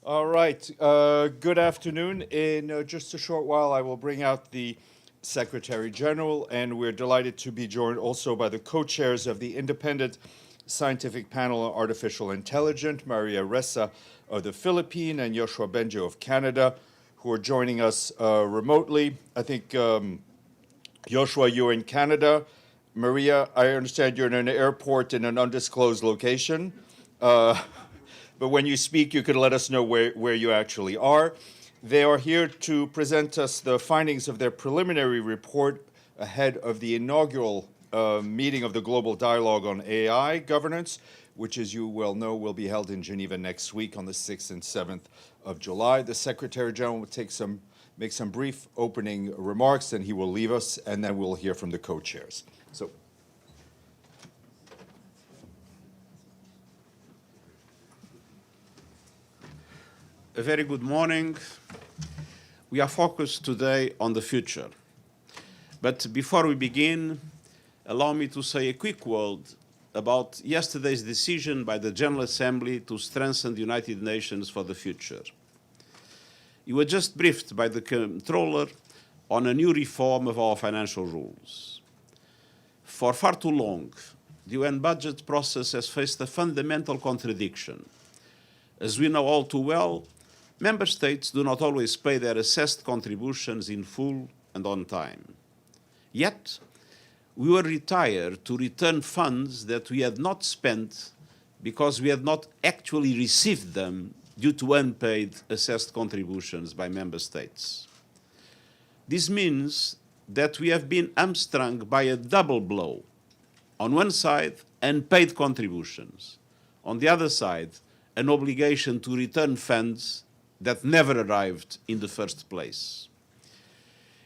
All right. Good afternoon. In just a short while, I will bring out the Secretary General, and we're delighted to be joined also by the co-chairs of the Independent Scientific Panel on Artificial Intelligence, Maria Ressa of the Philippines and Joshua Benjo of Canada, who are joining us remotely. I think, Joshua, you're in Canada. Maria, I understand you're in an airport in an undisclosed location. But when you speak, you could let us know where you actually are. They are here to present us the findings of their preliminary report ahead of the inaugural meeting of the Global Dialogue on AI Governance, which, as you well know, will be held in Geneva next week on the 6th and 7th of July. The Secretary General will make some brief opening remarks, and he will leave us, and then we'll hear from the co-chairs. So. A very good morning. We are focused today on the future. But before we begin, allow me to say a quick word about yesterday's decision by the General Assembly to strengthen the United Nations for the future. You were just briefed by the Controller on a new reform of our financial rules. For far too long, the UN budget process has faced a fundamental contradiction. As we know all too well, Member States do not always pay their assessed contributions in full and on time. Yet, we were required to return funds that we had not spent because we had not actually received them due to unpaid assessed contributions by Member States. This means that we have been hamstrung by a double blow. On one side, unpaid contributions. On the other side, an obligation to return funds that never arrived in the first place.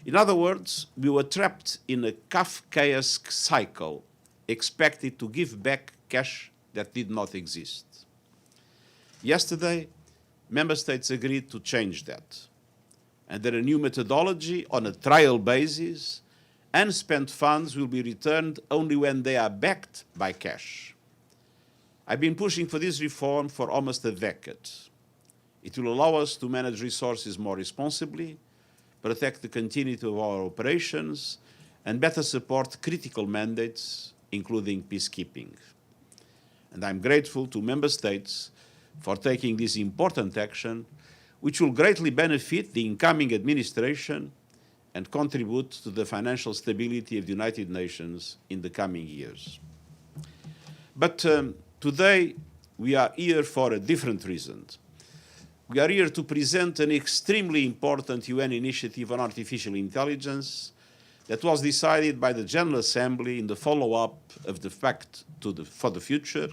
In other words, we were trapped in a Kafkaesque cycle, expected to give back cash that did not exist. Yesterday, Member States agreed to change that. Under a new methodology, on a trial basis, unspent funds will be returned only when they are backed by cash. I've been pushing for this reform for almost a decade. It will allow us to manage resources more responsibly, protect the continuity of our operations, and better support critical mandates, including peacekeeping. And I'm grateful to Member States for taking this important action, which will greatly benefit the incoming administration and contribute to the financial stability of the United Nations in the coming years. But today, we are here for a different reason. We are here to present an extremely important UN initiative on artificial intelligence that was decided by the General Assembly in the follow-up of the Pact for the Future,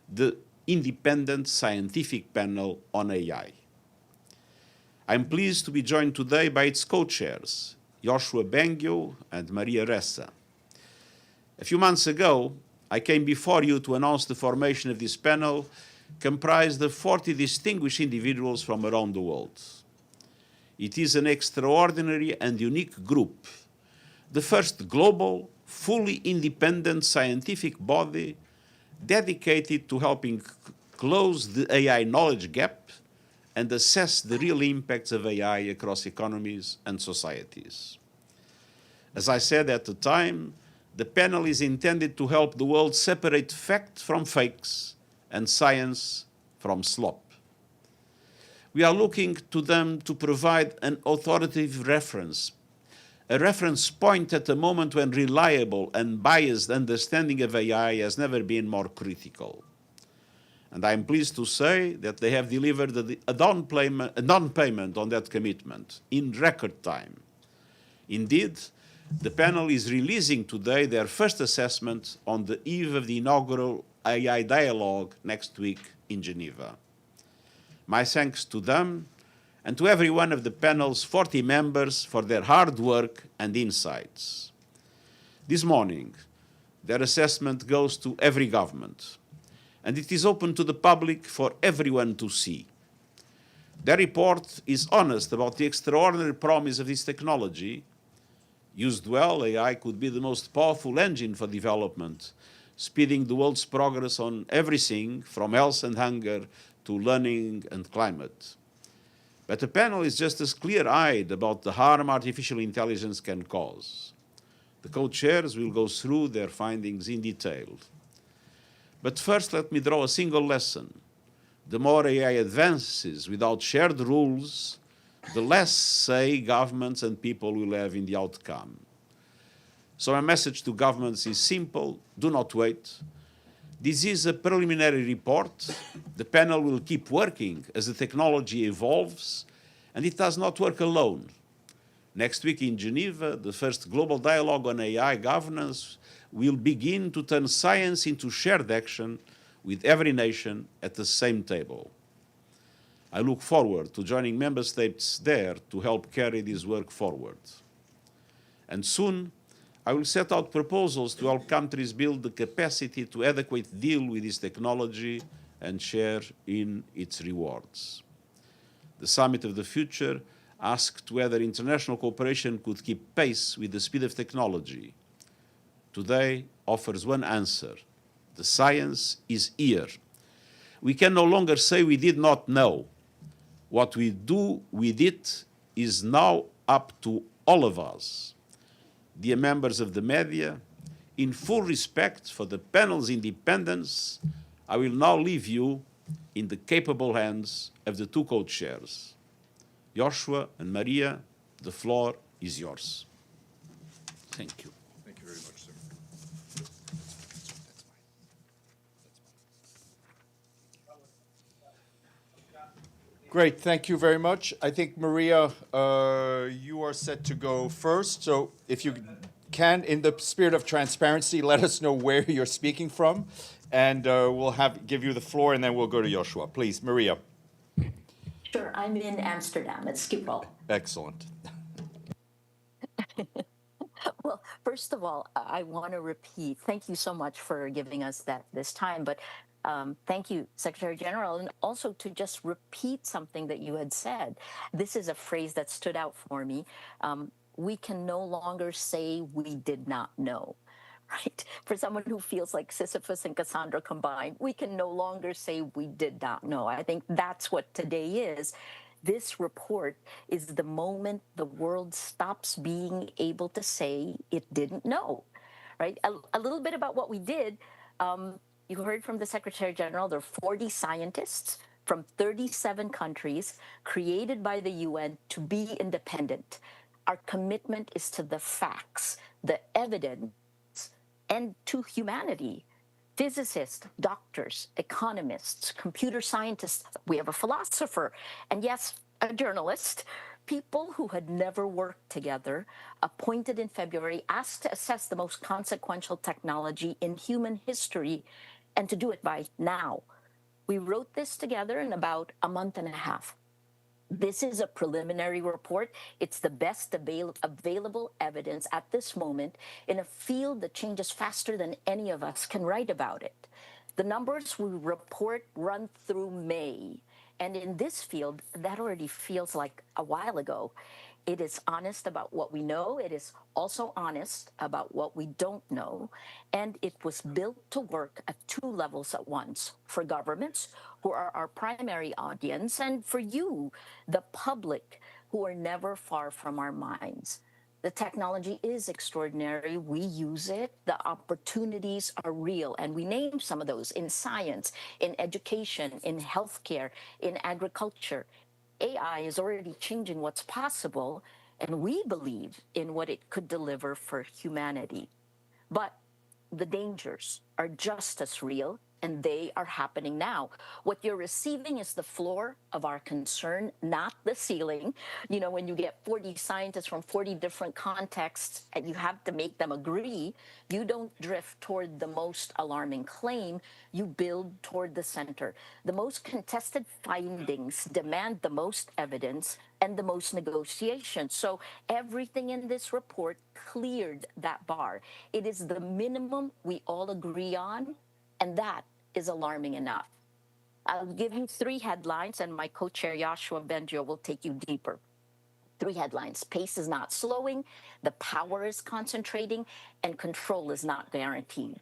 the Independent Scientific Panel on AI. I'm pleased to be joined today by its co-chairs, Joshua Benjo and Maria Ressa. A few months ago, I came before you to announce the formation of this panel, comprised of 40 distinguished individuals from around the world. It is an extraordinary and unique group, the first global, fully independent scientific body dedicated to helping close the AI knowledge gap and assess the real impacts of AI across economies and societies. As I said at the time, the panel is intended to help the world separate fact from fakes and science from slop. We are looking to them to provide an authoritative reference, a reference point at a moment when reliable and biased understanding of AI has never been more critical. And I'm pleased to say that they have delivered a non-payment on that commitment in record time. Indeed, the panel is releasing today their first assessment on the eve of the inaugural AI dialogue next week in Geneva. My thanks to them and to every one of the panel's 40 members for their hard work and insights. This morning, their assessment goes to every government, and it is open to the public for everyone to see. Their report is honest about the extraordinary promise of this technology. Used well, AI could be the most powerful engine for development, speeding the world's progress on everything from health and hunger to learning and climate. But the panel is just as clear-eyed about the harm artificial intelligence can cause. The co-chairs will go through their findings in detail. But first, let me draw a single lesson. The more AI advances without shared rules, the less say governments and people will have in the outcome. So my message to governments is simple: do not wait. This is a preliminary report. The panel will keep working as the technology evolves, and it does not work alone. Next week in Geneva, the first global dialogue on AI governance will begin to turn science into shared action with every nation at the same table. I look forward to joining member states there to help carry this work forward. And soon, I will set out proposals to help countries build the capacity to adequately deal with this technology and share in its rewards. The Summit of the Future asked whether international cooperation could keep pace with the speed of technology. Today offers one answer: the science is here. We can no longer say we did not know. What we do with it is now up to all of us. Dear members of the media, in full respect for the panel's independence, I will now leave you in the capable hands of the two co-chairs. Joshua and Maria, the floor is yours. Thank you. Thank you very much, sir. Great, thank you very much. I think, Maria, you are set to go first. So if you can, in the spirit of transparency, let us know where you're speaking from, and we'll give you the floor, and then we'll go to Joshua. Please, Maria. Sure, I'm in Amsterdam at Schiphol. Excellent. Well, first of all, I want to repeat, thank you so much for giving us this time, but thank you, Secretary General, and also to just repeat something that you had said. This is a phrase that stood out for me. We can no longer say we did not know. Right? For someone who feels like Sisyphus and Cassandra combined, we can no longer say we did not know. I think that's what today is. This report is the moment the world stops being able to say it didn't know, right? A little bit about what we did. You heard from the Secretary General, there are 40 scientists from 37 countries created by the UN to be independent. Our commitment is to the facts, the evidence, and to humanity. Physicists, doctors, economists, computer scientists, we have a philosopher, and yes, a journalist, people who had never worked together, appointed in February, asked to assess the most consequential technology in human history, and to do it by now. We wrote this together in about a month and a half. This is a preliminary report. It's the best available evidence at this moment in a field that changes faster than any of us can write about it. The numbers we report run through May. And in this field, that already feels like a while ago. It is honest about what we know. It is also honest about what we don't know. And it was built to work at two levels at once: for governments, who are our primary audience, and for you, the public, who are never far from our minds. The technology is extraordinary. We use it. The opportunities are real. And we name some of those in science, in education, in healthcare, in agriculture. AI is already changing what's possible, and we believe in what it could deliver for humanity. But the dangers are just as real, and they are happening now. What you're receiving is the floor of our concern, not the ceiling. You know, when you get 40 scientists from 40 different contexts and you have to make them agree, you don't drift toward the most alarming claim, you build toward the center. The most contested findings demand the most evidence and the most negotiation. So everything in this report cleared that bar. It is the minimum we all agree on, and that is alarming enough. I'll give you three headlines, and my co-chair Joshua Bengio will take you deeper. Three headlines: pace is not slowing, the power is concentrating, and control is not guaranteed.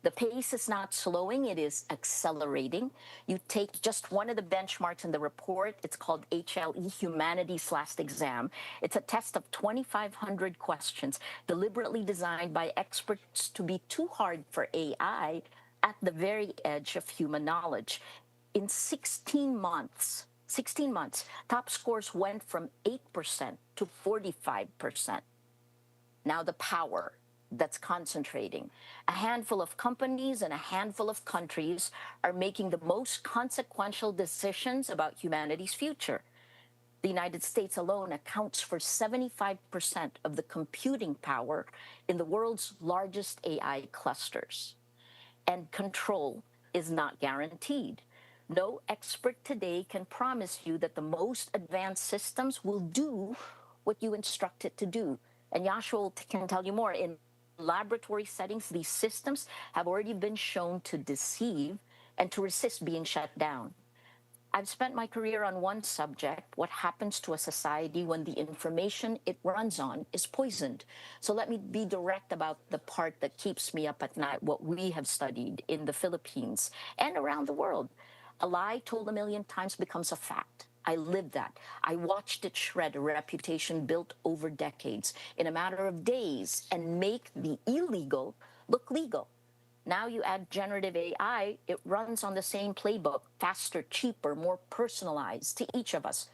The pace is not slowing, it is accelerating. You take just one of the benchmarks in the report, it's called HLE, Humanities Last Exam. It's a test of 2,500 questions deliberately designed by experts to be too hard for AI at the very edge of human knowledge. In 16 months, top scores went from 8% to 45%. Now the power that's concentrating. A handful of companies and a handful of countries are making the most consequential decisions about humanity's future. The United States alone accounts for 75% of the computing power in the world's largest AI clusters. And control is not guaranteed. No expert today can promise you that the most advanced systems will do what you instruct it to do. And Joshua can tell you more. In laboratory settings, these systems have already been shown to deceive and to resist being shut down. I've spent my career on one subject, what happens to a society when the information it runs on is poisoned. So let me be direct about the part that keeps me up at night, what we have studied in the Philippines and around the world. A lie told a million times becomes a fact. I lived that. I watched it shred a reputation built over decades in a matter of days and make the illegal look legal. Now you add generative AI, it runs on the same playbook, faster, cheaper, more personalized to each of us.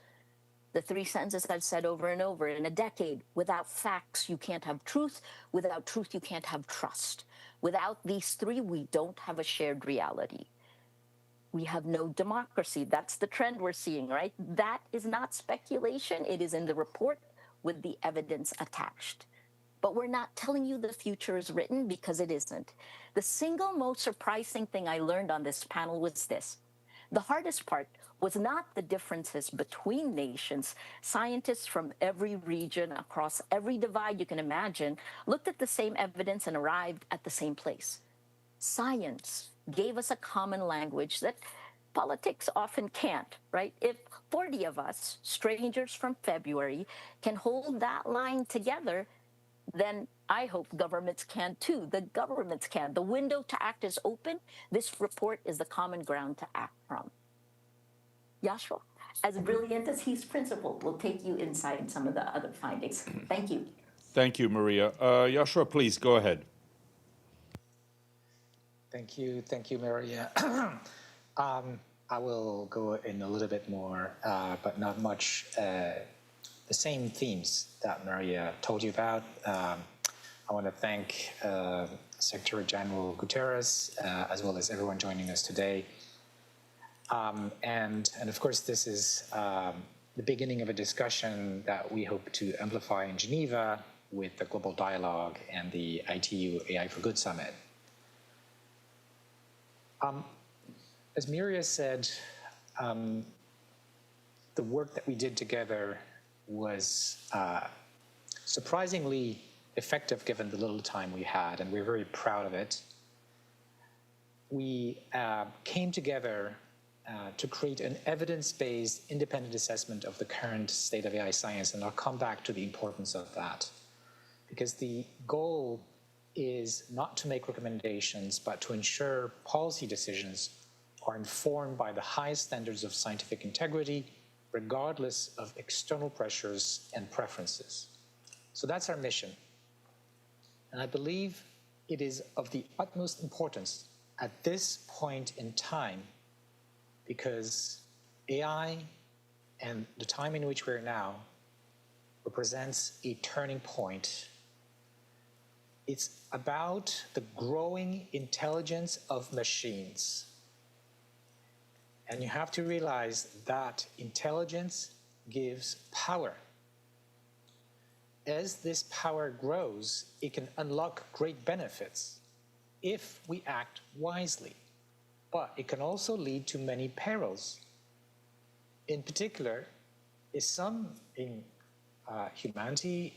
The three sentences I've said over and over in a decade: without facts, you can't have truth. Without truth, you can't have trust. Without these three, we don't have a shared reality. We have no democracy. That's the trend we're seeing, right? That is not speculation. It is in the report with the evidence attached. But we're not telling you the future is written, because it isn't. The single most surprising thing I learned on this panel was this. The hardest part was not the differences between nations. Scientists from every region, across every divide you can imagine, looked at the same evidence and arrived at the same place. Science gave us a common language that politics often can't, right? If 40 of us, strangers from February, can hold that line together, then I hope governments can too. The governments can. The window to act is open. This report is the common ground to act from. Joshua, as brilliant as he's principled, will take you inside some of the other findings. Thank you. Thank you, Maria. Joshua, please go ahead. Thank you, Maria. I will go in a little bit more, but not much. The same themes that Maria told you about. I want to thank Secretary General Guterres, as well as everyone joining us today. And of course, this is the beginning of a discussion that we hope to amplify in Geneva with the Global Dialogue and the ITU AI for Good Summit. As Maria said, the work that we did together was surprisingly effective given the little time we had, and we're very proud of it. We came together to create an evidence-based independent assessment of the current state of AI science, and I'll come back to the importance of that. Because the goal is not to make recommendations, but to ensure policy decisions are informed by the highest standards of scientific integrity, regardless of external pressures and preferences. So that's our mission. And I believe it is of the utmost importance at this point in time, because AI and the time in which we're now represents a turning point. It's about the growing intelligence of machines. And you have to realize that intelligence gives power. As this power grows, it can unlock great benefits if we act wisely. But it can also lead to many perils. In particular, if some in humanity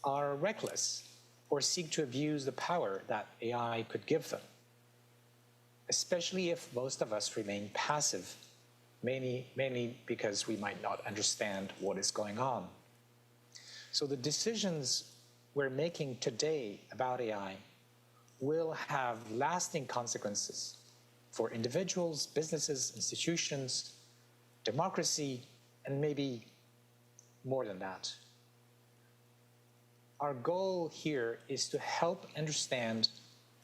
are reckless or seek to abuse the power that AI could give them, especially if most of us remain passive, mainly because we might not understand what is going on. So the decisions we're making today about AI will have lasting consequences for individuals, businesses, institutions, democracy, and maybe more than that. Our goal here is to help understand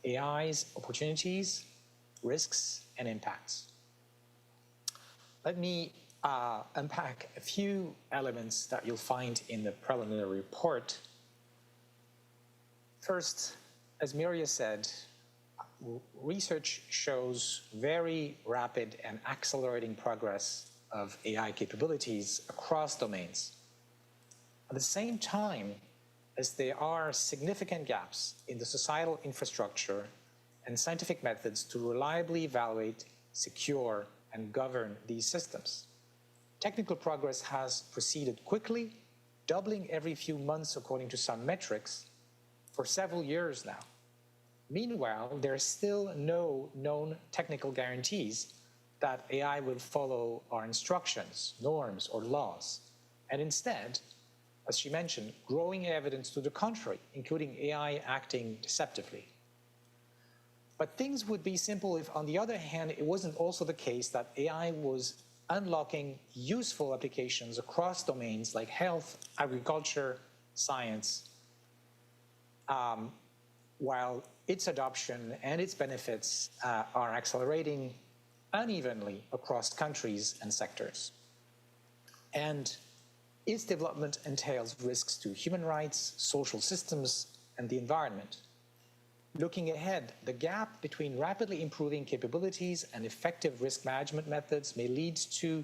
AI's opportunities, risks, and impacts. Let me unpack a few elements that you'll find in the preliminary report. First, as Maria said, research shows very rapid and accelerating progress of AI capabilities across domains. At the same time, as there are significant gaps in the societal infrastructure and scientific methods to reliably evaluate, secure, and govern these systems. Technical progress has proceeded quickly, doubling every few months according to some metrics, for several years now. Meanwhile, there are still no known technical guarantees that AI will follow our instructions, norms, or laws, and instead, as she mentioned, growing evidence to the contrary, including AI acting deceptively. But things would be simple if, on the other hand, it wasn't also the case that AI was unlocking useful applications across domains like health, agriculture, science, while its adoption and its benefits are accelerating unevenly across countries and sectors. And its development entails risks to human rights, social systems, and the environment. Looking ahead, the gap between rapidly improving capabilities and effective risk management methods may lead to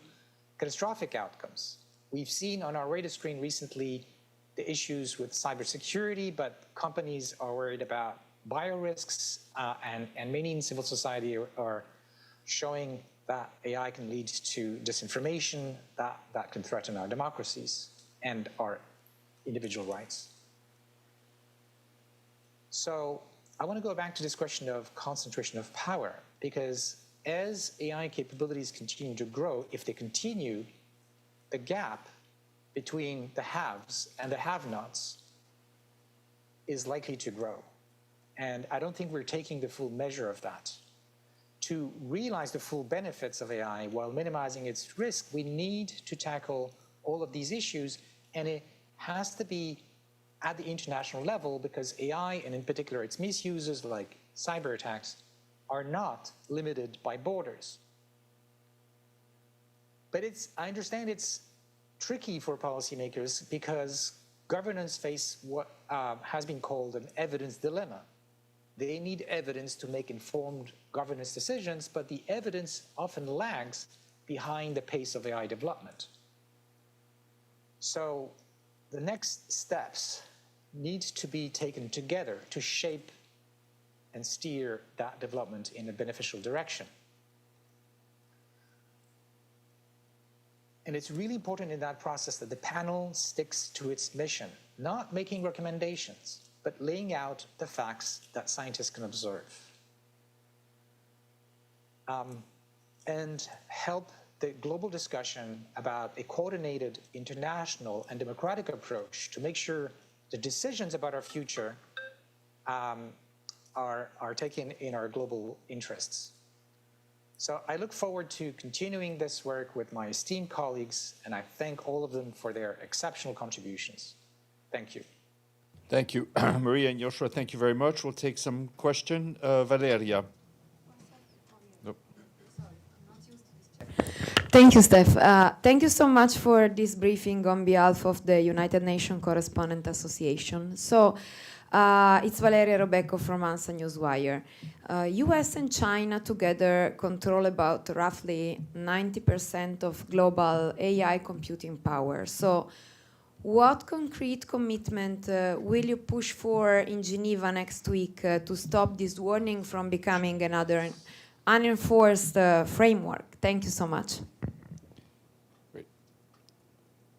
catastrophic outcomes. We've seen on our radar screen recently the issues with cybersecurity, but companies are worried about biorisks, and many in civil society are showing that AI can lead to disinformation that can threaten our democracies and our individual rights. So I want to go back to this question of concentration of power, because as AI capabilities continue to grow, if they continue, the gap between the haves and the have-nots is likely to grow. And I don't think we're taking the full measure of that. To realize the full benefits of AI while minimizing its risk, we need to tackle all of these issues, and it has to be at the international level, because AI, and in particular its misuses like cyber attacks, are not limited by borders. But I understand it's tricky for policymakers because governments face what has been called an evidence dilemma. They need evidence to make informed governance decisions, but the evidence often lags behind the pace of AI development. So the next steps need to be taken together to shape and steer that development in a beneficial direction. And it's really important in that process that the panel sticks to its mission, not making recommendations, but laying out the facts that scientists can observe. And help the global discussion about a coordinated international and democratic approach to make sure the decisions about our future are taken in our global interests. So I look forward to continuing this work with my esteemed colleagues, and I thank all of them for their exceptional contributions. Thank you. Thank you, Maria and Joshua. Thank you very much. We'll take some question. Valeria. Nope. Thank you, Steph. Thank you so much for this briefing on behalf of the United Nations Correspondent Association. So it's Valeria Robecco from ANSA Newswire. US and China together control about roughly 90% of global AI computing power. So what concrete commitment will you push for in Geneva next week to stop this warning from becoming another unenforced framework? Thank you so much. Great.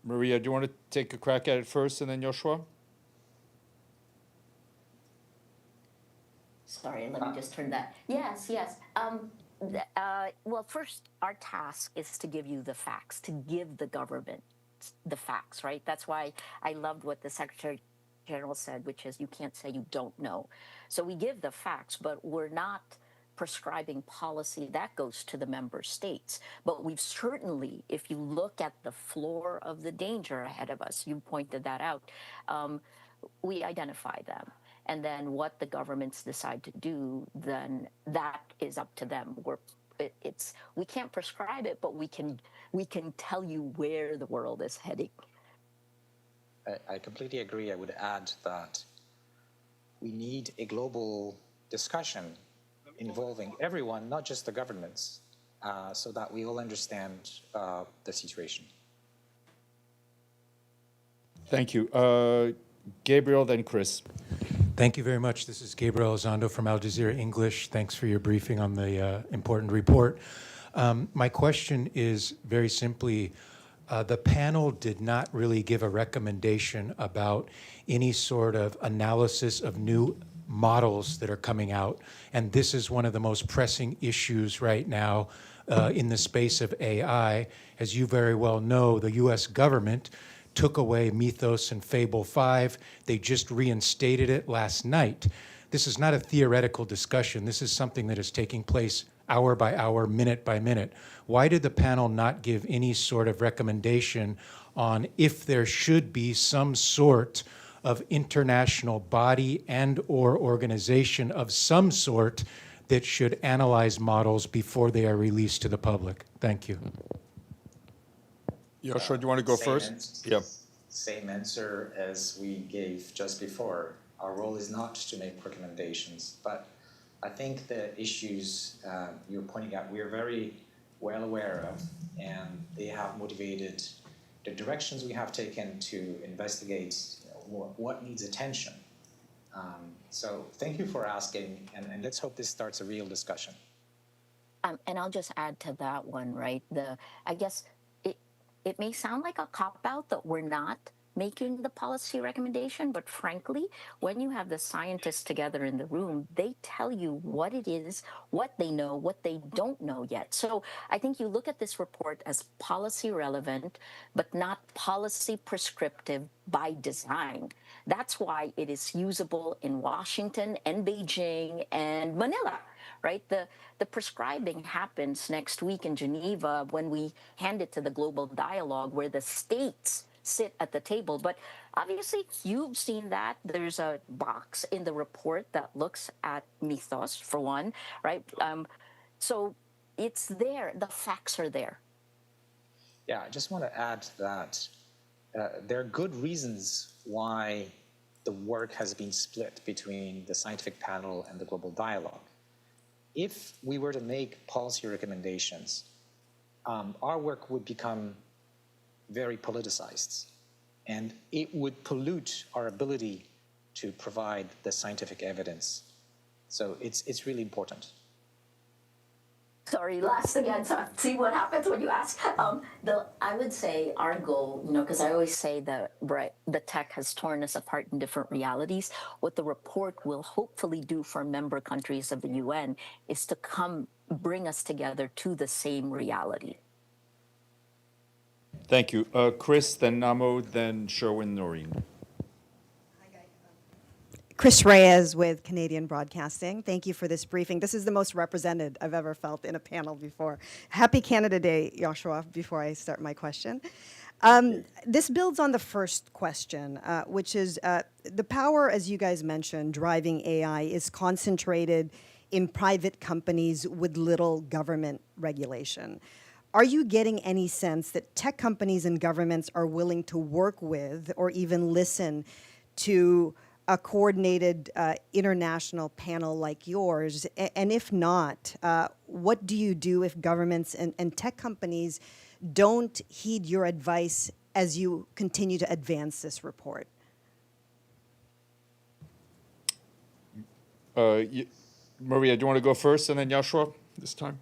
Maria, do you want to take a crack at it first and then Joshua? Sorry, let me just turn that. Yes. Well, first, our task is to give you the facts, to give the government the facts, right? That's why I loved what the Secretary General said, which is you can't say you don't know. So we give the facts, but we're not prescribing policy. That goes to the member states. But we've certainly, if you look at the floor of the danger ahead of us, you pointed that out, we identify them. And then what the governments decide to do, then that is up to them. We can't prescribe it, but we can tell you where the world is heading. I completely agree. I would add that we need a global discussion involving everyone, not just the governments, so that we all understand the situation. Thank you. Gabriel, then Chris. Thank you very much. This is Gabriel Elizondo from Al Jazeera English. Thanks for your briefing on the important report. My question is very simply, the panel did not really give a recommendation about any sort of analysis of new models that are coming out. And this is one of the most pressing issues right now in the space of AI. As you very well know, the US government took away Mythos and Fable 5. They just reinstated it last night. This is not a theoretical discussion. This is something that is taking place hour by hour, minute by minute. Why did the panel not give any sort of recommendation on if there should be some sort of international body and or organization of some sort that should analyze models before they are released to the public? Thank you. Yoshua, do you want to go first? Yeah. Same answer as we gave just before. Our role is not to make recommendations, but I think the issues you're pointing out, we're very well aware of, and they have motivated the directions we have taken to investigate what needs attention. So thank you for asking, and let's hope this starts a real discussion. And I'll just add to that one, right? I guess it may sound like a cop-out that we're not making the policy recommendation, but frankly, when you have the scientists together in the room, they tell you what it is, what they know, what they don't know yet. So I think you look at this report as policy relevant, but not policy prescriptive by design. That's why it is usable in Washington and Beijing and Manila. Right? The prescribing happens next week in Geneva when we hand it to the global dialogue where the states sit at the table. But obviously, you've seen that. There's a box in the report that looks at Mythos, for one, right? So it's there. The facts are there. Yeah, I just want to add that there are good reasons why the work has been split between the scientific panel and the global dialogue. If we were to make policy recommendations, our work would become very politicized, and it would pollute our ability to provide the scientific evidence. So it's really important. Sorry, last again. So see what happens when you ask. I would say our goal, because I always say that the tech has torn us apart in different realities. What the report will hopefully do for member countries of the UN is to bring us together to the same reality. Thank you. Chris, then Namo, then Sherwin Noreen. Chris Reyes with Canadian Broadcasting. Thank you for this briefing. This is the most represented I've ever felt in a panel before. Happy Canada Day, Joshua, before I start my question. This builds on the first question, which is the power, as you guys mentioned, driving AI is concentrated in private companies with little government regulation. Are you getting any sense that tech companies and governments are willing to work with or even listen to a coordinated international panel like yours? And if not, what do you do if governments and tech companies don't heed your advice as you continue to advance this report? Maria, do you want to go first and then Joshua this time?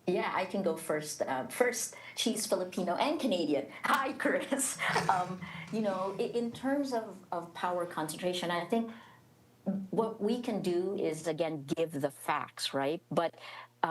Yeah, I can go first. First, she's Filipino and Canadian. Hi, Chris. In terms of power concentration, I think what we can do is, again, give the facts, right? But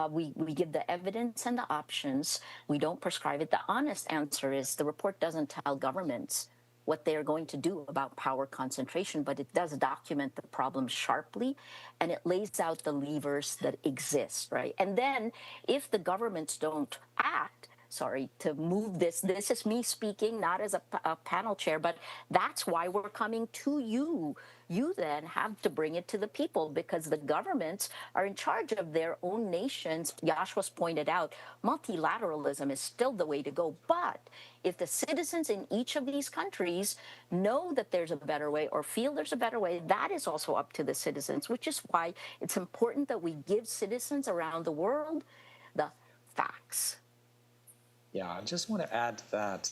we give the evidence and the options. We don't prescribe it. The honest answer is the report doesn't tell governments what they're going to do about power concentration, but it does document the problem sharply, and it lays out the levers that exist, right? And then if the governments don't act, sorry to move this is me speaking, not as a panel chair, but that's why we're coming to you. You then have to bring it to the people, because the governments are in charge of their own nations. Yashua's pointed out multilateralism is still the way to go, but if the citizens in each of these countries know that there's a better way or feel there's a better way, that is also up to the citizens, which is why it's important that we give citizens around the world the facts. Yeah, I just want to add that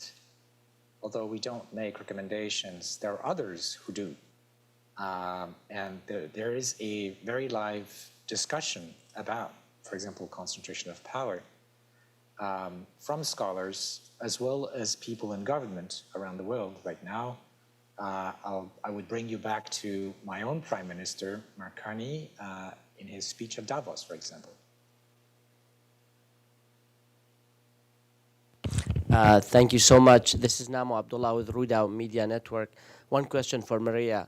although we don't make recommendations, there are others who do. And there is a very live discussion about, for example, concentration of power from scholars as well as people in government around the world right now. I would bring you back to my own Prime Minister, Mark Carney, in his speech at Davos, for example. Thank you so much. This is Namo Abdullah with Ruda Media Network. One question for Maria.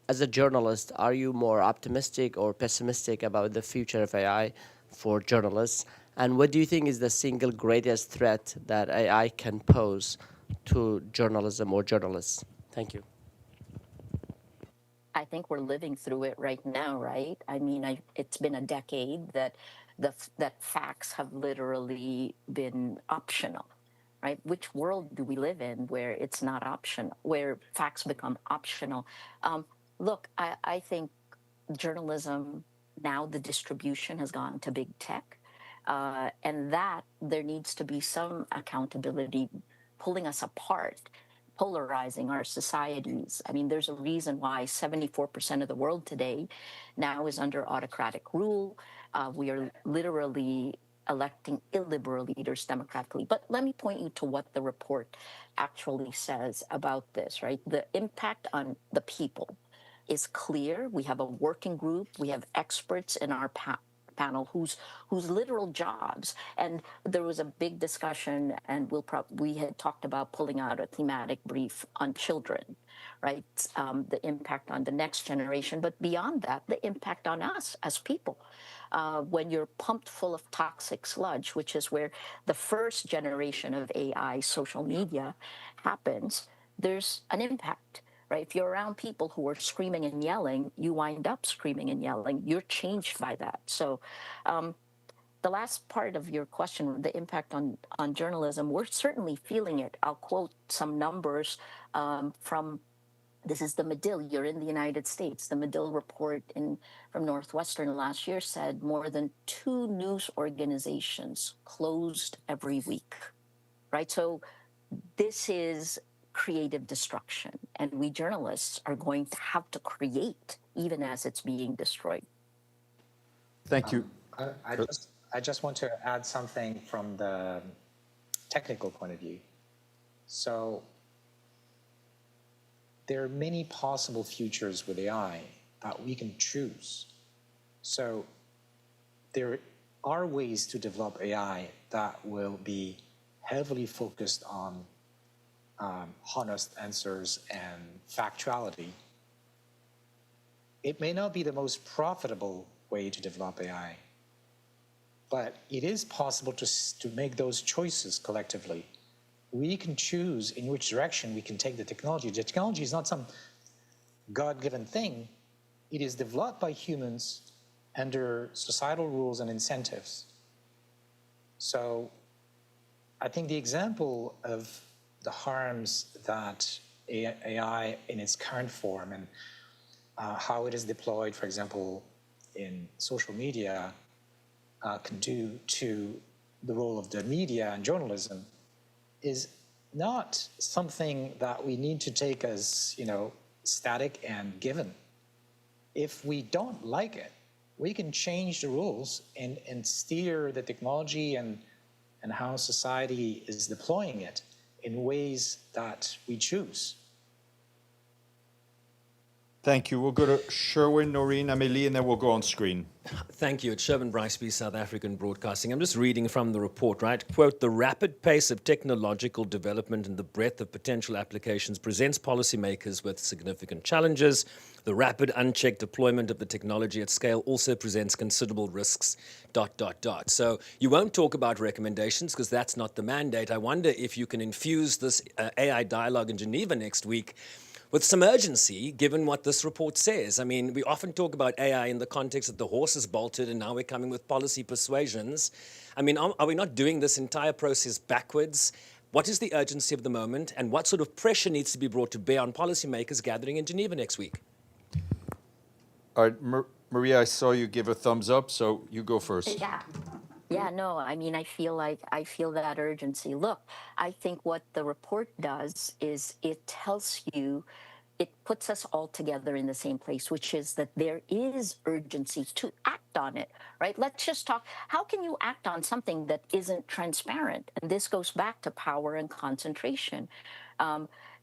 As a journalist, are you more optimistic or pessimistic about the future of AI for journalists? And what do you think is the single greatest threat that AI can pose to journalism or journalists? Thank you. I think we're living through it right now, right? I mean, it's been a decade that that facts have literally been optional, right? Which world do we live in where it's not optional, where facts become optional? Look, I think journalism, now the distribution has gone to big tech, and that there needs to be some accountability pulling us apart, polarizing our societies. I mean, there's a reason why 74% of the world today now is under autocratic rule. We are literally electing illiberal leaders democratically. But let me point you to what the report actually says about this, right? The impact on the people is clear. We have a working group. We have experts in our panel whose literal jobs, and there was a big discussion, and we had talked about pulling out a thematic brief on children, right? The impact on the next generation, but beyond that, the impact on us as people. When you're pumped full of toxic sludge, which is where the first generation of AI social media happens, there's an impact. Right? If you're around people who are screaming and yelling, you wind up screaming and yelling. You're changed by that. So the last part of your question, the impact on journalism, we're certainly feeling it. I'll quote some numbers from, this is the Medill, you're in the United States. The Medill report from Northwestern last year said more than 2 news organizations closed every week, right? So this is creative destruction, and we journalists are going to have to create even as it's being destroyed. Thank you. I just want to add something from the technical point of view. So there are many possible futures with AI that we can choose. So there are ways to develop AI that will be heavily focused on honest answers and factuality. It may not be the most profitable way to develop AI, but it is possible to make those choices collectively. We can choose in which direction we can take the technology. The technology is not some God-given thing. It is developed by humans under societal rules and incentives. So I think the example of the harms that AI in its current form and how it is deployed, for example, in social media can do to the role of the media and journalism is not something that we need to take as, static and given. If we don't like it, we can change the rules and steer the technology and how society is deploying it in ways that we choose. Thank you. We'll go to Sherwin, Noreen, Amélie, and then we'll go on screen. Thank you. It's Sherwin Briceby, South African Broadcasting. I'm just reading from the report, right? Quote, the rapid pace of technological development and the breadth of potential applications presents policymakers with significant challenges. The rapid, unchecked deployment of the technology at scale also presents considerable risks, ... So you won't talk about recommendations because that's not the mandate. I wonder if you can infuse this AI dialogue in Geneva next week with some urgency, given what this report says. I mean, we often talk about AI in the context that the horse is bolted and now we're coming with policy persuasions. I mean, are we not doing this entire process backwards? What is the urgency of the moment, and what sort of pressure needs to be brought to bear on policymakers gathering in Geneva next week? All right, Maria, I saw you give a thumbs up, so you go first. Yeah. Yeah, no, I mean, I feel that urgency. Look, I think what the report does is it tells you, it puts us all together in the same place, which is that there is urgency to act on it, right? Let's just talk. How can you act on something that isn't transparent? And this goes back to power and concentration.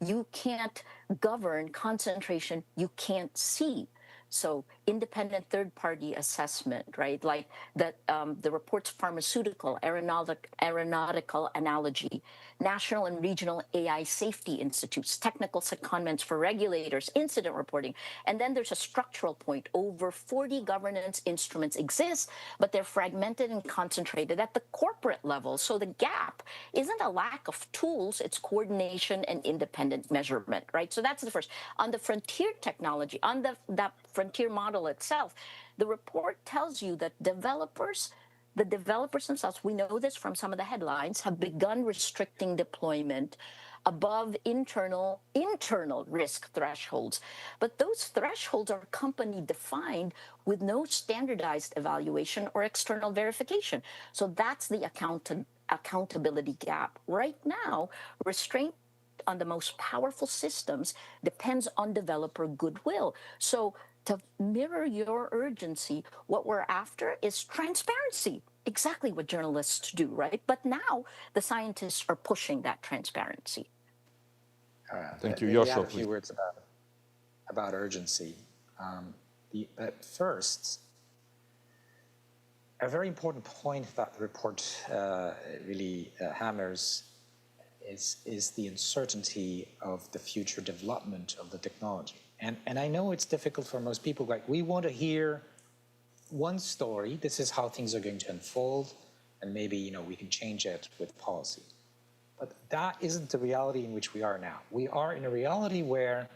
You can't govern concentration you can't see. So independent third-party assessment, right? Like that, the report's pharmaceutical, aeronautical analogy, national and regional AI safety institutes, technical secondments for regulators, incident reporting. And then there's a structural point. Over 40 governance instruments exist, but they're fragmented and concentrated at the corporate level. So the gap isn't a lack of tools, it's coordination and independent measurement, right? So that's the first. On the frontier technology, on that frontier model itself, the report tells you that the developers themselves, we know this from some of the headlines, have begun restricting deployment above internal risk thresholds. But those thresholds are company defined with no standardized evaluation or external verification. So that's the accountability gap. Right now, restraint on the most powerful systems depends on developer goodwill. So to mirror your urgency, what we're after is transparency, exactly what journalists do, right? But now the scientists are pushing that transparency. Thank you. Maybe add Joshua, a few words about urgency. But first, a very important point that the report really hammers is the uncertainty of the future development of the technology. And I know it's difficult for most people, like we want to hear one story, this is how things are going to unfold, and maybe we can change it with policy. But that isn't the reality in which we are now. We are in a reality where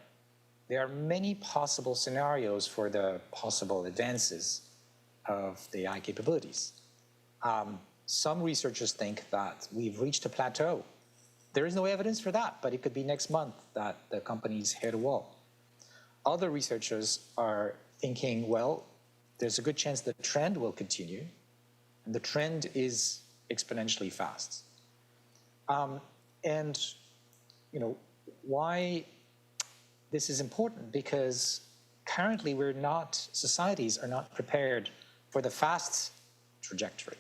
there are many possible scenarios for the possible advances of the AI capabilities. Some researchers think that we've reached a plateau. There is no evidence for that, but it could be next month that the companies hit a wall. Other researchers are thinking, well, there's a good chance the trend will continue, and the trend is exponentially fast. And why this is important? Because currently societies are not prepared for the fast trajectory.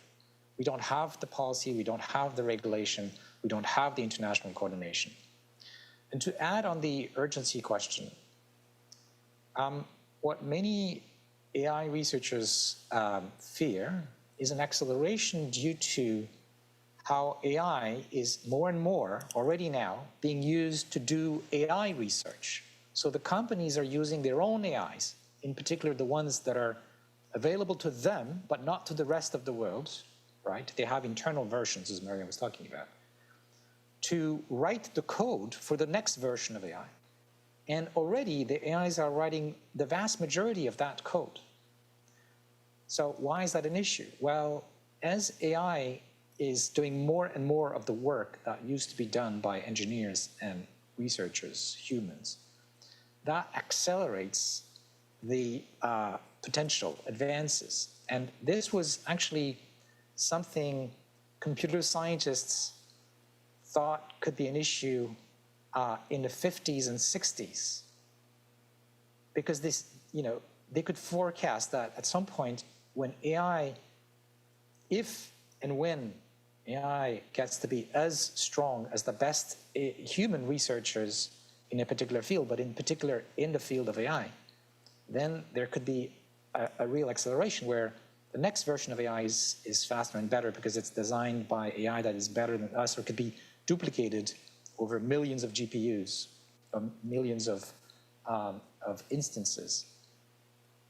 We don't have the policy, we don't have the regulation, we don't have the international coordination. And to add on the urgency question, what many AI researchers fear is an acceleration due to how AI is more and more, already now, being used to do AI research. So the companies are using their own AIs, in particular the ones that are available to them, but not to the rest of the world, right? They have internal versions, as Maria was talking about, to write the code for the next version of AI. And already the AIs are writing the vast majority of that code. So why is that an issue? Well, as AI is doing more and more of the work that used to be done by engineers and researchers, humans, that accelerates the potential advances. And this was actually something computer scientists thought could be an issue in the 50s and 60s, because this, they could forecast that at some point when AI, if and when AI gets to be as strong as the best human researchers in a particular field, but in particular in the field of AI, then there could be a real acceleration where the next version of AI is faster and better because it's designed by AI that is better than us, or could be duplicated over millions of GPUs, or millions of instances.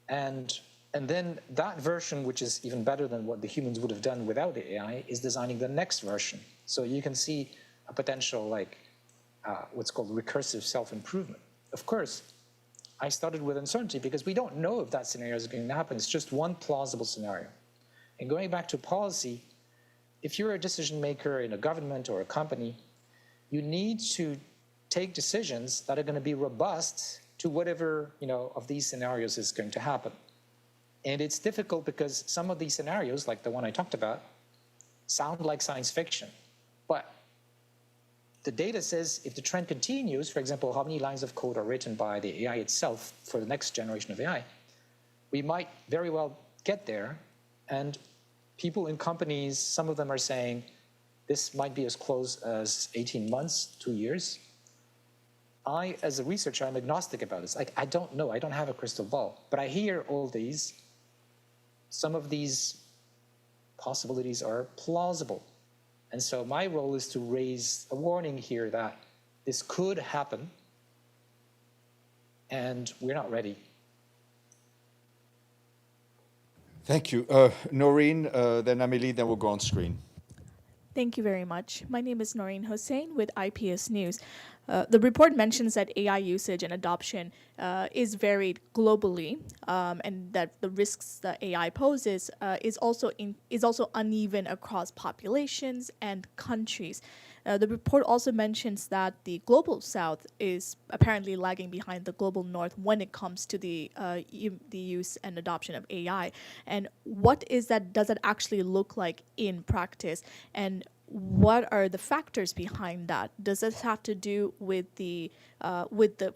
And then that version, which is even better than what the humans would have done without the AI, is designing the next version. So you can see a potential like what's called recursive self-improvement. Of course, I started with uncertainty because we don't know if that scenario is going to happen. It's just one plausible scenario. And going back to policy, if you're a decision maker in a government or a company, you need to take decisions that are going to be robust to whatever of these scenarios is going to happen. And it's difficult because some of these scenarios, like the one I talked about, sound like science fiction. But the data says if the trend continues, for example, how many lines of code are written by the AI itself for the next generation of AI, we might very well get there. And people in companies, some of them are saying this might be as close as 18 months, 2 years. I, as a researcher, I'm agnostic about this. I don't know. I don't have a crystal ball. But I hear all these. Some of these possibilities are plausible. And so my role is to raise a warning here that this could happen, and we're not ready. Thank you. Noreen, then Amélie, then we'll go on screen. Thank you very much. My name is Noreen Hossein with IPS News. The report mentions that AI usage and adoption is varied globally, and that the risks that AI poses is also uneven across populations and countries. The report also mentions that the global south is apparently lagging behind the global north when it comes to the use and adoption of AI. And what is that? Does it actually look like in practice? And what are the factors behind that? Does this have to do with the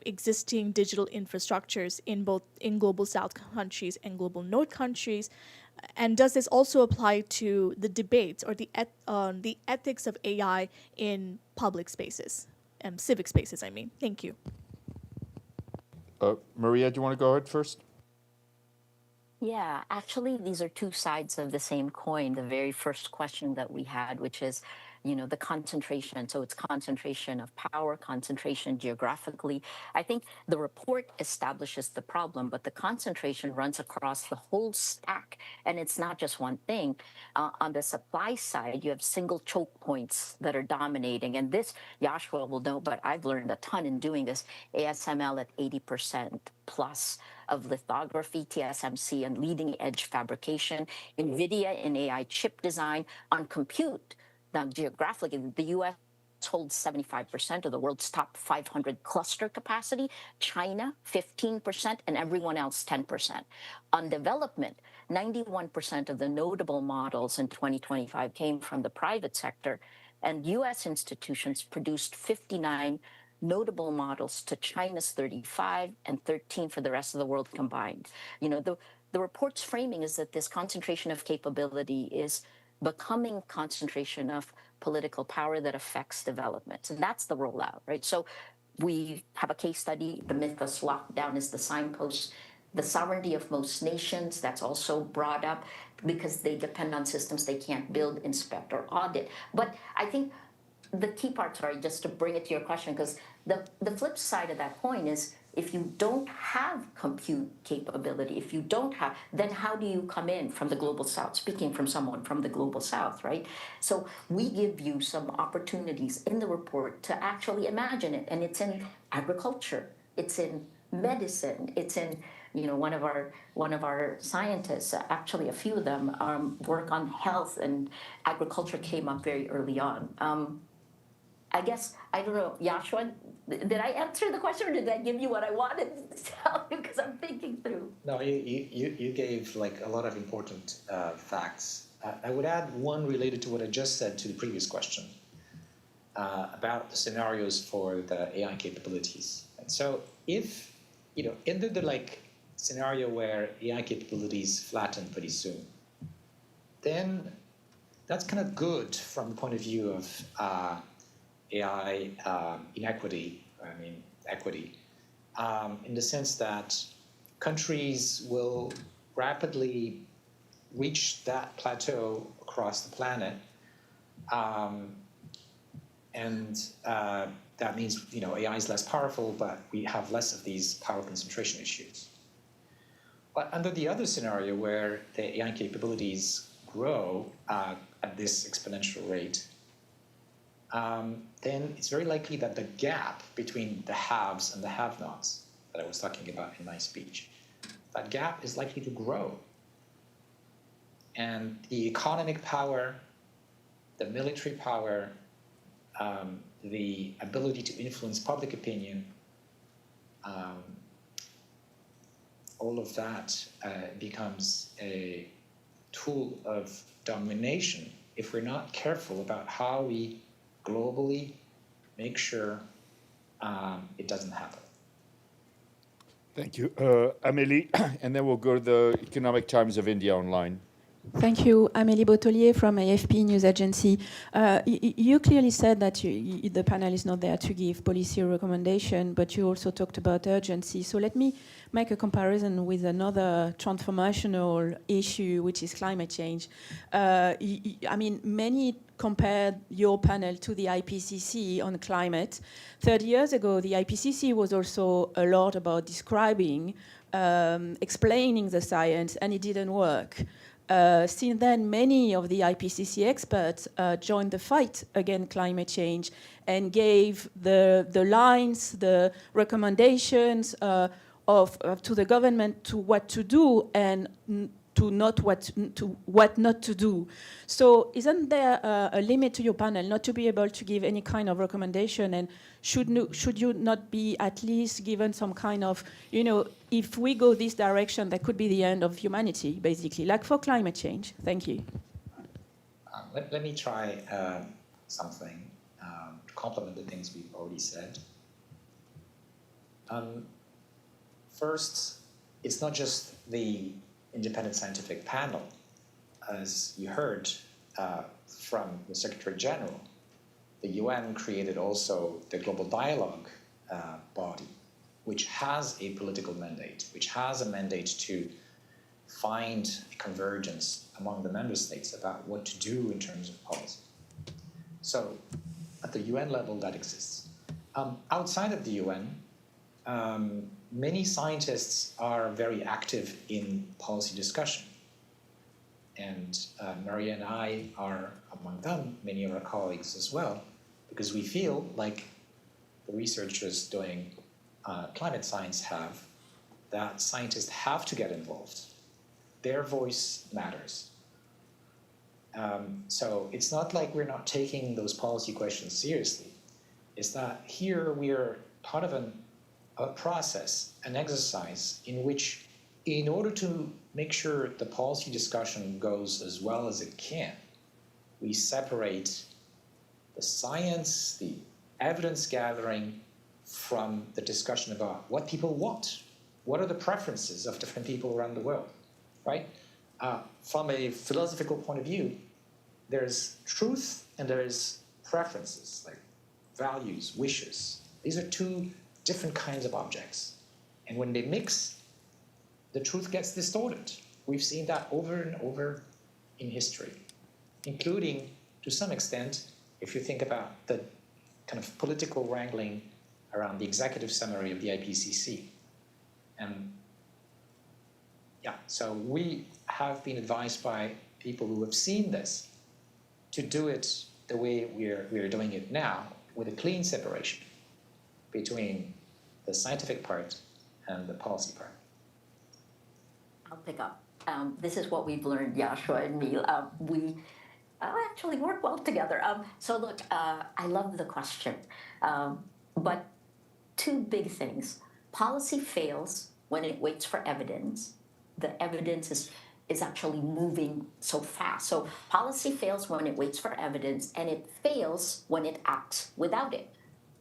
existing digital infrastructures in global south countries and global north countries? And does this also apply to the debates or the ethics of AI in public spaces, civic spaces, I mean? Thank you. Maria, do you want to go ahead first? Yeah, actually, these are two sides of the same coin. The very first question that we had, which is, the concentration. So it's concentration of power, concentration geographically. I think the report establishes the problem, but the concentration runs across the whole stack. And it's not just one thing. On the supply side, you have single choke points that are dominating. And this, Joshua will know, but I've learned a ton in doing this. ASML at 80% plus of lithography, TSMC, and leading edge fabrication, NVIDIA in AI chip design, on compute. Now, geographically, the US holds 75% of the world's top 500 cluster capacity, China 15%, and everyone else 10%. On development, 91% of the notable models in 2025 came from the private sector, and US institutions produced 59 notable models to China's 35 and 13 for the rest of the world combined. The report's framing is that this concentration of capability is becoming concentration of political power that affects development. And that's the rollout, right? So we have a case study. The Mythos lockdown is the signpost. The sovereignty of most nations, that's also brought up because they depend on systems they can't build, inspect, or audit. But I think the key part, sorry, just to bring it to your question, because the flip side of that coin is if you don't have compute capability, if you don't have, then how do you come in from the global south? Speaking from someone from the global south, right? So we give you some opportunities in the report to actually imagine it. And it's in agriculture, it's in medicine, it's in, one of our scientists, actually a few of them work on health, and agriculture came up very early on. I guess, I don't know, Joshua, did I answer the question, or did I give you what I wanted to tell you? Because I'm thinking through. No, you gave like a lot of important facts. I would add one related to what I just said to the previous question about the scenarios for the AI capabilities. And so if, in the scenario where AI capabilities flatten pretty soon, then that's kind of good from the point of view of AI equity, in the sense that countries will rapidly reach that plateau across the planet, that means AI is less powerful, but we have less of these power concentration issues. But under the other scenario where the AI capabilities grow at this exponential rate, then it's very likely that the gap between the haves and the have-nots that I was talking about in my speech, that gap is likely to grow. And the economic power, the military power, the ability to influence public opinion, all of that becomes a tool of domination if we're not careful about how we globally make sure it doesn't happen. Thank you, Amélie. And then we'll go to the Economic Times of India online. Thank you. Amélie Bottelier from AFP News Agency. You clearly said that the panel is not there to give policy recommendation, but you also talked about urgency. So let me make a comparison with another transformational issue, which is climate change. I mean, many compared your panel to the IPCC on climate. 30 years ago, the IPCC was also a lot about describing, explaining the science, and it didn't work. Since then, many of the IPCC experts joined the fight against climate change and gave the lines, the recommendations to the government to what to do and to what not to do. So isn't there a limit to your panel not to be able to give any kind of recommendation? And should you not be at least given some kind of, if we go this direction, that could be the end of humanity, basically, like for climate change? Thank you. Let me try something to complement the things we've already said. First, it's not just the independent scientific panel. As you heard from the Secretary General, the UN created also the Global Dialogue body, which has a political mandate, which has a mandate to find a convergence among the member states about what to do in terms of policy. So at the UN level, that exists. Outside of the UN, many scientists are very active in policy discussion. And Maria and I are among them, many of our colleagues as well, because we feel like the researchers doing climate science have, that scientists have to get involved. Their voice matters. So it's not like we're not taking those policy questions seriously. It's that here we are part of a process, an exercise in which, in order to make sure the policy discussion goes as well as it can, we separate the science, the evidence gathering from the discussion about what people want. What are the preferences of different people around the world, right? From a philosophical point of view, there's truth and there's preferences, like values, wishes. These are two different kinds of objects. And when they mix, the truth gets distorted. We've seen that over and over in history, including, to some extent, if you think about the kind of political wrangling around the executive summary of the IPCC. And yeah, so we have been advised by people who have seen this to do it the way we're doing it now, with a clean separation between the scientific part and the policy part. I'll pick up. This is what we've learned, Joshua and me. We actually work well together. So look, I love the question, but two big things. Policy fails when it waits for evidence. The evidence is actually moving so fast. So policy fails when it waits for evidence, and it fails when it acts without it.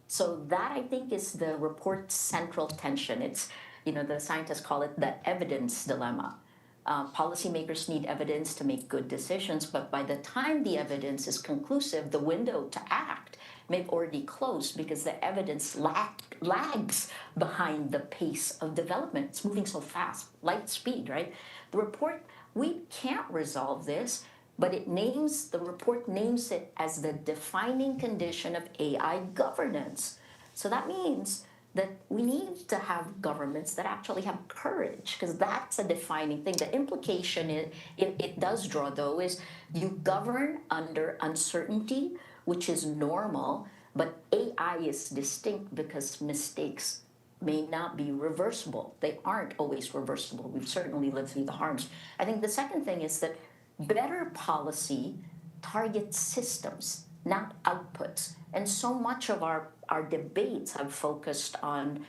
So that, I think, is the report's central tension. It's, the scientists call it the evidence dilemma. Policymakers need evidence to make good decisions, but by the time the evidence is conclusive, the window to act may have already closed because the evidence lags behind the pace of development. It's moving so fast, light speed, right? The report, we can't resolve this, but the report names it as the defining condition of AI governance. So that means that we need to have governments that actually have courage, because that's a defining thing. The implication it does draw, though, is you govern under uncertainty, which is normal, but AI is distinct because mistakes may not be reversible. They aren't always reversible. We've certainly lived through the harms. I think the second thing is that better policy targets systems, not outputs. And so much of our debates have focused on,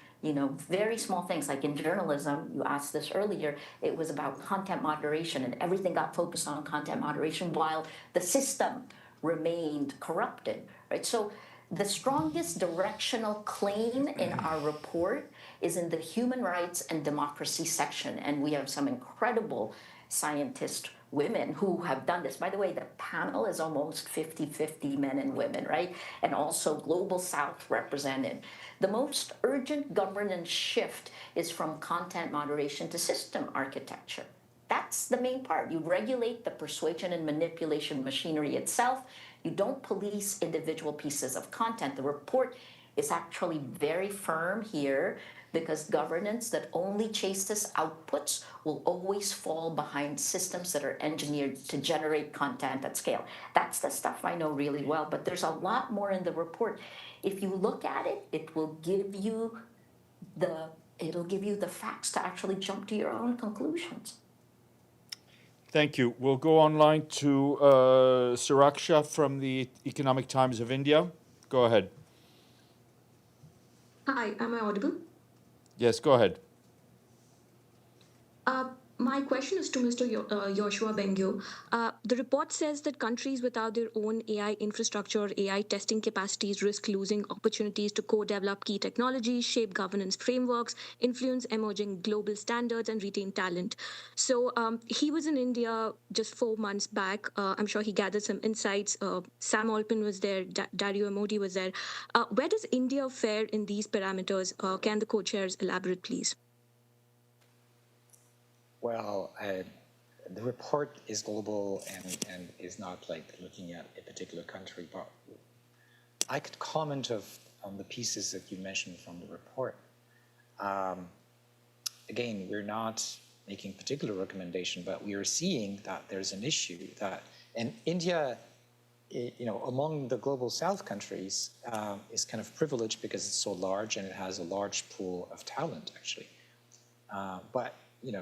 very small things. Like in journalism, you asked this earlier, it was about content moderation, and everything got focused on content moderation while the system remained corrupted, right? So the strongest directional claim in our report is in the human rights and democracy section, and we have some incredible scientist women who have done this. By the way, the panel is almost 50-50 men and women, right? And also Global South represented. The most urgent governance shift is from content moderation to system architecture. That's the main part. You regulate the persuasion and manipulation machinery itself. You don't police individual pieces of content. The report is actually very firm here, because governance that only chases outputs will always fall behind systems that are engineered to generate content at scale. That's the stuff I know really well, but there's a lot more in the report. If you look at it, it will give you the facts to actually jump to your own conclusions. Thank you. We'll go online to Suraksha from the Economic Times of India. Go ahead. Hi, am I audible? Yes, go ahead. My question is to Mr. Yoshua Bengio. The report says that countries without their own AI infrastructure or AI testing capacities risk losing opportunities to co-develop key technologies, shape governance frameworks, influence emerging global standards, and retain talent. So he was in India just 4 months back. I'm sure he gathered some insights. Sam Altman was there. Dario Amodi was there. Where does India fare in these parameters? Can the co-chairs elaborate, please? Well, the report is global and is not like looking at a particular country, but I could comment on the pieces that you mentioned from the report. Again, we're not making particular recommendation, but we are seeing that there's an issue that, and India, among the global South countries, is kind of privileged because it's so large and it has a large pool of talent, actually. But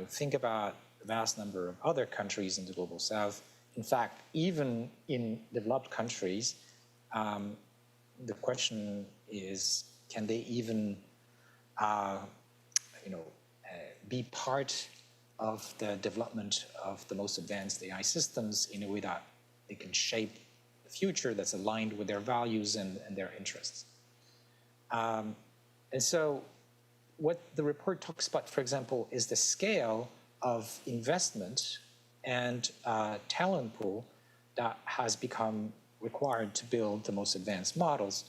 think about the vast number of other countries in the global South. In fact, even in developed countries, the question is, can they even, be part of the development of the most advanced AI systems in a way that they can shape the future that's aligned with their values and their interests. And so what the report talks about, for example, is the scale of investment and talent pool that has become required to build the most advanced models.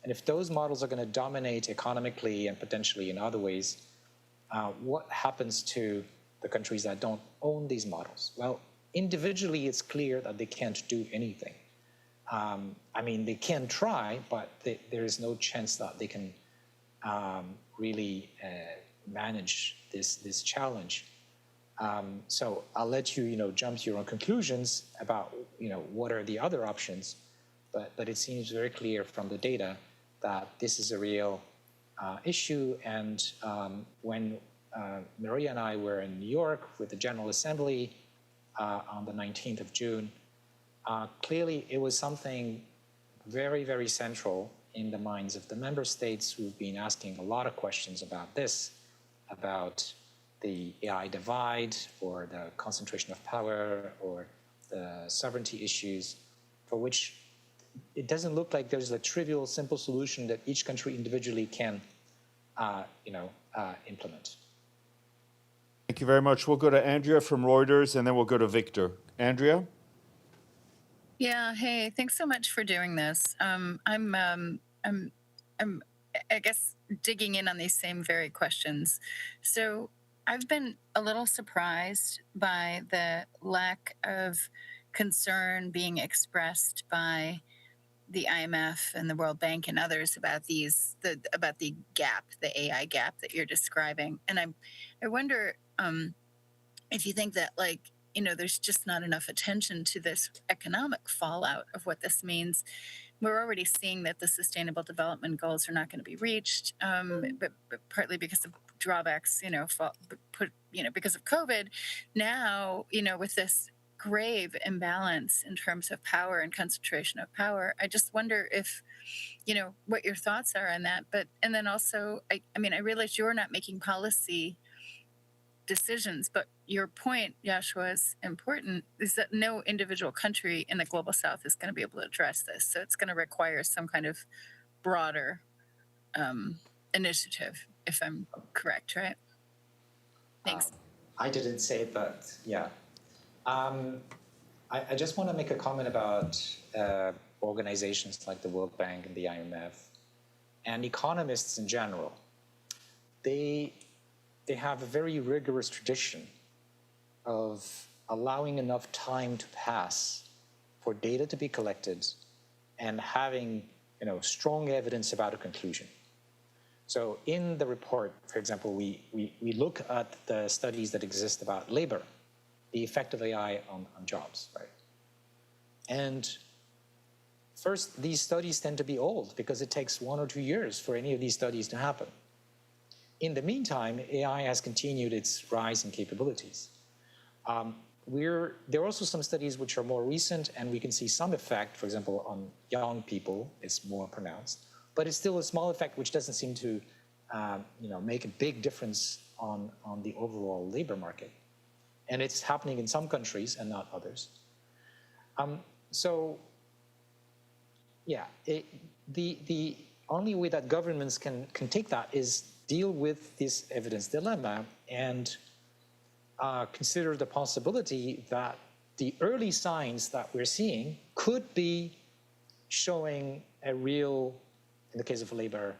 And if those models are going to dominate economically and potentially in other ways, what happens to the countries that don't own these models? Well, individually, it's clear that they can't do anything. They can try, but there is no chance that they can really manage this challenge. So I'll let you, jump to your own conclusions about, what are the other options. But it seems very clear from the data that this is a real issue. And when Maria and I were in New York with the General Assembly on the 19th of June, clearly it was something very, very central in the minds of the member states who've been asking a lot of questions about this, about the AI divide or the concentration of power or the sovereignty issues, for which it doesn't look like there's a trivial, simple solution that each country individually can, implement. Thank you very much. We'll go to Andrea from Reuters, and then we'll go to Victor. Andrea? Yeah. Hey, thanks so much for doing this. I'm, I guess, digging in on these same very questions. So I've been a little surprised by the lack of concern being expressed by the IMF and the World Bank and others about about the gap, the AI gap that you're describing. And I wonder if you think that, like, there's just not enough attention to this economic fallout of what this means. We're already seeing that the sustainable development goals are not going to be reached, but partly because of drawbacks, because of COVID. Now, with this grave imbalance in terms of power and concentration of power, I just wonder if, what your thoughts are on that. And then also, I realize you're not making policy decisions, but your point, Joshua, is important, is that no individual country in the global south is going to be able to address this. So it's going to require some kind of broader initiative, if I'm correct, right? Thanks. I didn't say it, but yeah. I just want to make a comment about organizations like the World Bank and the IMF and economists in general. They have a very rigorous tradition of allowing enough time to pass for data to be collected and having strong evidence about a conclusion. So in the report, for example, we look at the studies that exist about labor, the effect of AI on jobs, right? And first, these studies tend to be old because it takes 1 or 2 years for any of these studies to happen. In the meantime, AI has continued its rise in capabilities. There are also some studies which are more recent, and we can see some effect, for example, on young people, it's more pronounced, but it's still a small effect which doesn't seem to make a big difference on the overall labor market. And it's happening in some countries and not others. So, yeah, the only way that governments can take that is deal with this evidence dilemma and consider the possibility that the early signs that we're seeing could be showing a real, in the case of labor,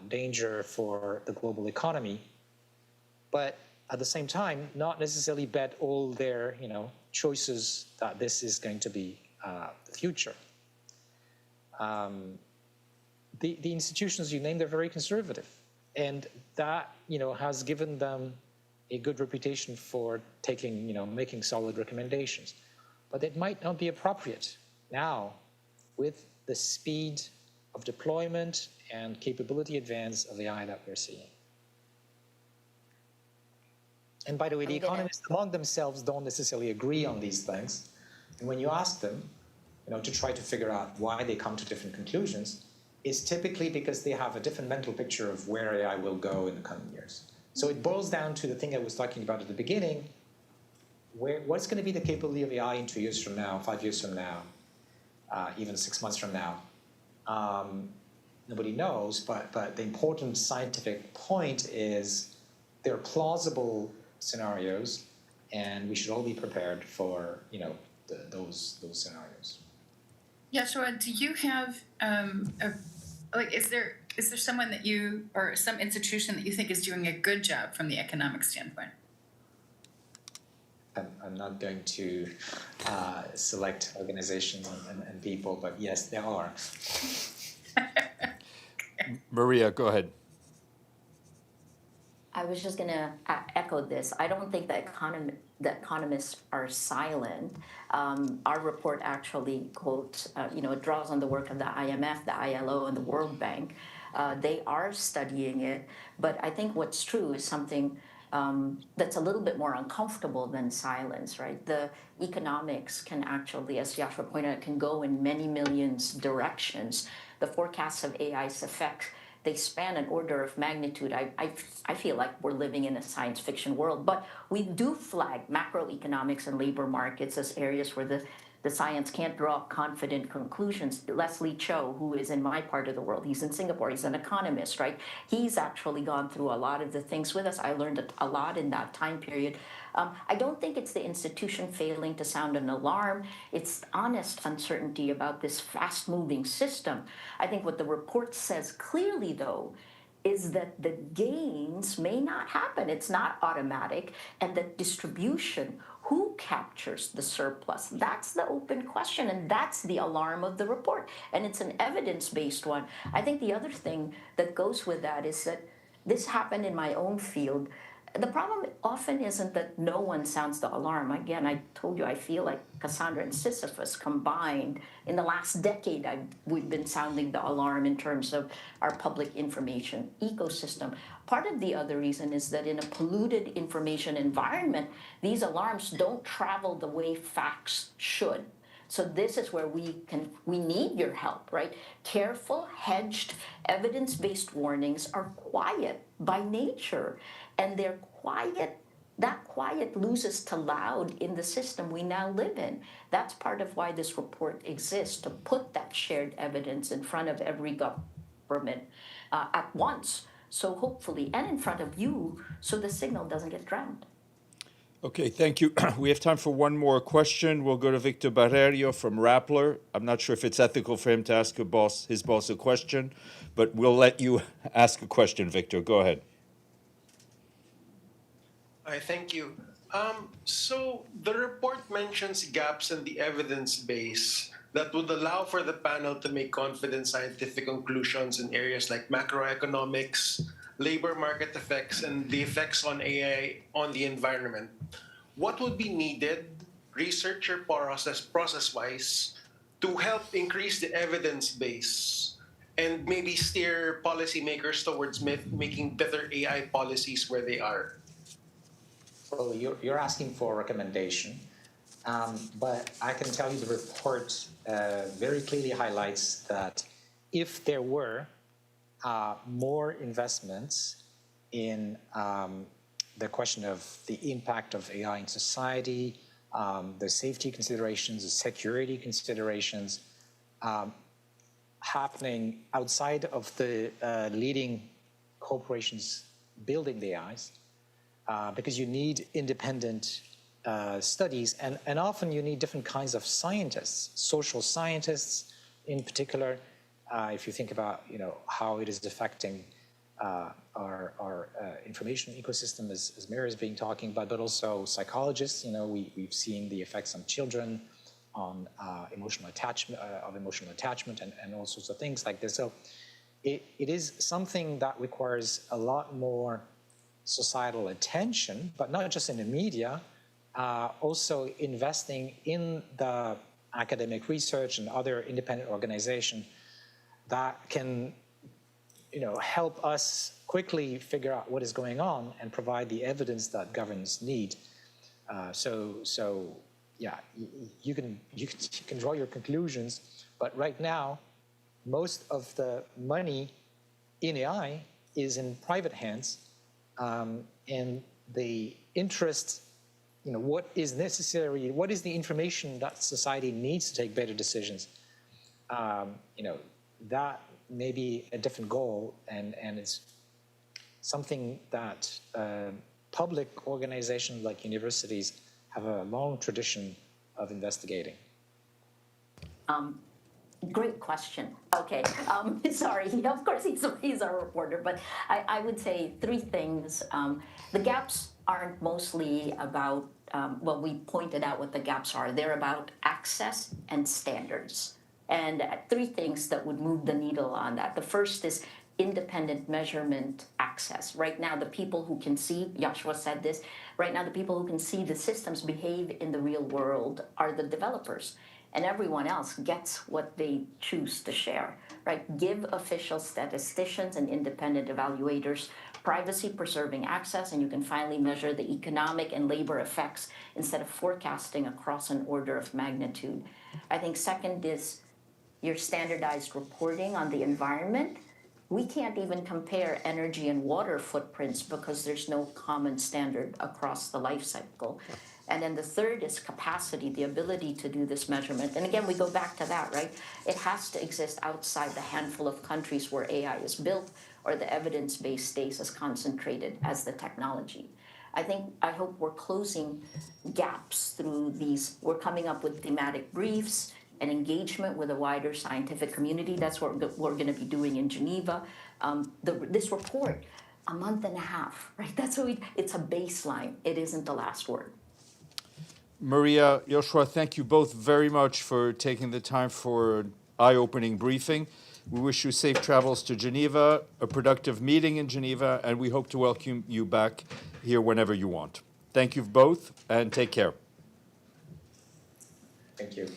danger for the global economy, but at the same time, not necessarily bet all their choices that this is going to be the future. The institutions you named are very conservative, and that has given them a good reputation for making solid recommendations. But it might not be appropriate now with the speed of deployment and capability advance of AI that we're seeing. And by the way, the economists among themselves don't necessarily agree on these things. And when you ask them, to try to figure out why they come to different conclusions, it's typically because they have a different mental picture of where AI will go in the coming years. So it boils down to the thing I was talking about at the beginning, what's going to be the capability of AI in 2 years from now, 5 years from now, even 6 months from now. Nobody knows, but the important scientific point is there are plausible scenarios, and we should all be prepared for those scenarios. Joshua, do you have is there someone that you, or some institution that you think is doing a good job from the economic standpoint? I'm not going to select organizations and people, but yes, there are. Maria, go ahead. I was just going to echo this. I don't think that the economists are silent. Our report actually quotes, it draws on the work of the IMF, the ILO, and the World Bank. They are studying it, but I think what's true is something that's a little bit more uncomfortable than silence, right? The economics can actually, as Joshua pointed out, can go in many millions directions. The forecasts of AI's effect, they span an order of magnitude. I feel like we're living in a science fiction world, but we do flag macroeconomics and labor markets as areas where the the science can't draw confident conclusions. Leslie Cho, who is in my part of the world, he's in Singapore, he's an economist, right? He's actually gone through a lot of the things with us. I learned a lot in that time period. I don't think it's the institution failing to sound an alarm. It's honest uncertainty about this fast-moving system. I think what the report says clearly, though, is that the gains may not happen. It's not automatic. And that distribution, who captures the surplus? That's the open question, and that's the alarm of the report. And it's an evidence-based one. I think the other thing that goes with that is that this happened in my own field. The problem often isn't that no one sounds the alarm. Again, I told you I feel like Cassandra and Sisyphus combined. In the last decade, we've been sounding the alarm in terms of our public information ecosystem. Part of the other reason is that in a polluted information environment, these alarms don't travel the way facts should. So this is where we need your help, right? Careful, hedged, evidence-based warnings are quiet by nature, and they're quiet. That quiet loses to loud in the system we now live in. That's part of why this report exists, to put that shared evidence in front of every government at once. So hopefully, and in front of you, so the signal doesn't get drowned. Okay, thank you. We have time for one more question. We'll go to Victor Barrerio from Rappler. I'm not sure if it's ethical for him to ask his boss a question, but we'll let you ask a question, Victor. Go ahead. Hi, thank you. So the report mentions gaps in the evidence base that would allow for the panel to make confident scientific conclusions in areas like macroeconomics, labor market effects, and the effects on AI on the environment. What would be needed, research or process-wise, to help increase the evidence base and maybe steer policymakers towards making better AI policies where they are? Well, you're asking for a recommendation, but I can tell you the report very clearly highlights that if there were more investments in the question of the impact of AI in society, the safety considerations, the security considerations happening outside of the leading corporations building the AIs, because you need independent studies, and often you need different kinds of scientists, social scientists in particular. If you think about how it is affecting our information ecosystem, as Maria has been talking about, but also psychologists. We've seen the effects on children, on emotional attachment, and all sorts of things like this. So it is something that requires a lot more societal attention, but not just in the media, also investing in the academic research and other independent organizations that can help us quickly figure out what is going on and provide the evidence that governments need. So yeah, you can draw your conclusions, but right now, most of the money in AI is in private hands, and the interest, what is necessary, what is the information that society needs to take better decisions, that may be a different goal, and it's something that public organizations like universities have a long tradition of investigating. Great question. Okay, sorry. Of course, he's our reporter, but I would say three things. The gaps aren't mostly about, we pointed out what the gaps are. They're about access and standards. And three things that would move the needle on that. The first is independent measurement access. Right now, the people who can see, Joshua said this, right now the people who can see the systems behave in the real world are the developers. And everyone else gets what they choose to share, right? Give official statisticians and independent evaluators privacy-preserving access, and you can finally measure the economic and labor effects instead of forecasting across an order of magnitude. I think second is your standardized reporting on the environment. We can't even compare energy and water footprints because there's no common standard across the life cycle. And then the third is capacity, the ability to do this measurement. And again, we go back to that, right? It has to exist outside the handful of countries where AI is built, or the evidence base stays as concentrated as the technology. I hope we're closing gaps through these. We're coming up with thematic briefs and engagement with a wider scientific community. That's what we're going to be doing in Geneva. This report, a month and a half, right? It's a baseline. It isn't the last word. Maria, Joshua, thank you both very much for taking the time for an eye-opening briefing. We wish you safe travels to Geneva, a productive meeting in Geneva, and we hope to welcome you back here whenever you want. Thank you both, and take care. Thank you.